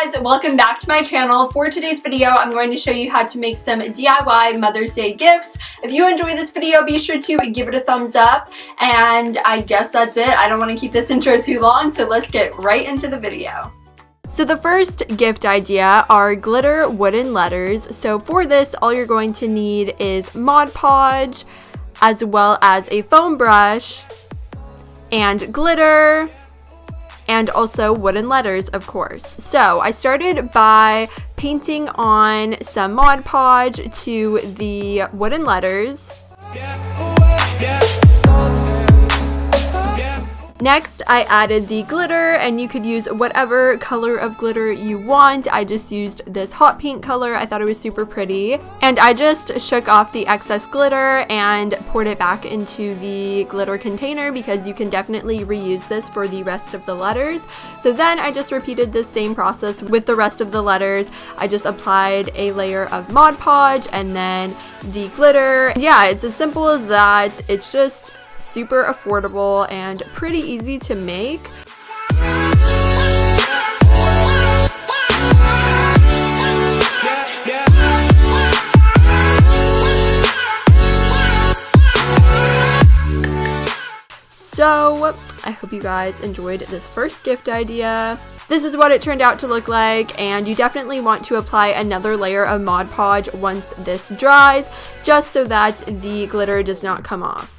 guys, welcome back to my channel. For today's video, I'm going to show you how to make some DIY Mother's Day gifts. If you enjoy this video, be sure to give it a thumbs up, and I guess that's it. I don't want to keep this intro too long, so let's get right into the video. So the first gift idea are glitter wooden letters. So for this, all you're going to need is Mod Podge, as well as a foam brush, and glitter, and also wooden letters, of course. So I started by painting on some Mod Podge to the wooden letters. Next, I added the glitter, and you could use whatever color of glitter you want. I just used this hot pink color. I thought it was super pretty. And I just shook off the excess glitter and poured it back into the glitter container because you can definitely reuse this for the rest of the letters. So then I just repeated this same process with the rest of the letters. I just applied a layer of Mod Podge and then the glitter. Yeah, it's as simple as that. It's just super affordable and pretty easy to make. So I hope you guys enjoyed this first gift idea. This is what it turned out to look like, and you definitely want to apply another layer of Mod Podge once this dries, just so that the glitter does not come off.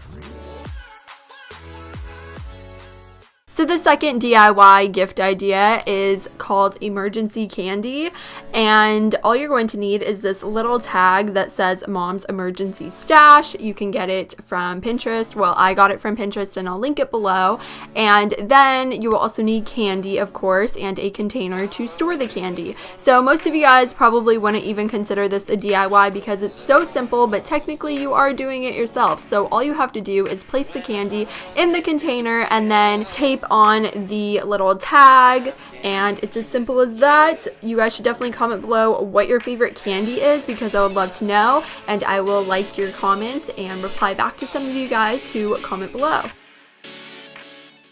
So the second DIY gift idea is called Emergency Candy, and all you're going to need is this little tag that says Mom's Emergency Stash. You can get it from Pinterest. Well, I got it from Pinterest and I'll link it below. And then you will also need candy, of course, and a container to store the candy. So most of you guys probably wouldn't even consider this a DIY because it's so simple, but technically you are doing it yourself. So all you have to do is place the candy in the container and then tape on the little tag, and it's as simple as that. You guys should definitely comment below what your favorite candy is because I would love to know, and I will like your comments and reply back to some of you guys who comment below.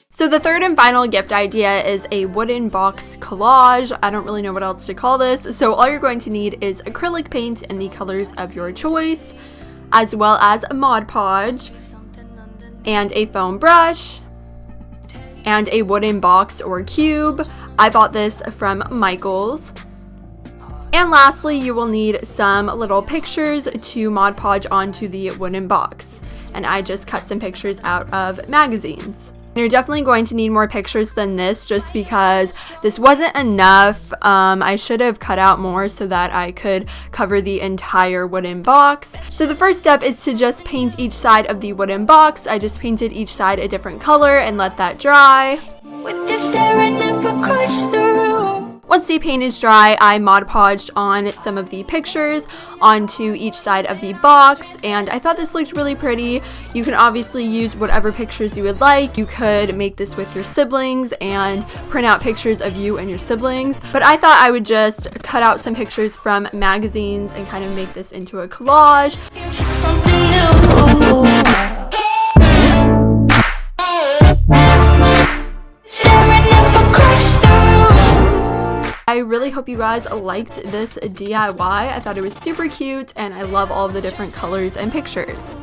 So the third and final gift idea is a wooden box collage. I don't really know what else to call this. So all you're going to need is acrylic paint in the colors of your choice, as well as a Mod Podge, and a foam brush, and a wooden box or cube. I bought this from Michael's. And lastly, you will need some little pictures to Mod Podge onto the wooden box. And I just cut some pictures out of magazines. You're definitely going to need more pictures than this just because this wasn't enough. I should have cut out more so that I could cover the entire wooden box. So the first step is to just paint each side of the wooden box. I just painted each side a different color and let that dry. Once the paint is dry, I Mod Podged on some of the pictures onto each side of the box, and I thought this looked really pretty. You can obviously use whatever pictures you would like. You could make this with your siblings and print out pictures of you and your siblings, but I thought I would just cut out some pictures from magazines and kind of make this into a collage. I really hope you guys liked this DIY. I thought it was super cute, and I love all of the different colors and pictures.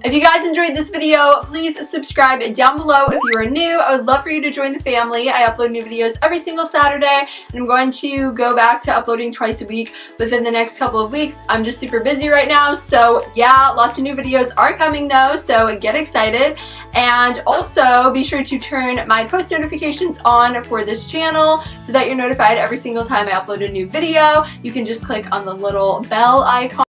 If you guys enjoyed this video, please subscribe down below if you are new. I would love for you to join the family. I upload new videos every single Saturday, and I'm going to go back to uploading twice a week within the next couple of weeks. I'm just super busy right now, so yeah, lots of new videos are coming though, so get excited. And also be sure to turn my post notifications on for this channel so that you're notified every single time I upload a new video. You can just click on the little bell icon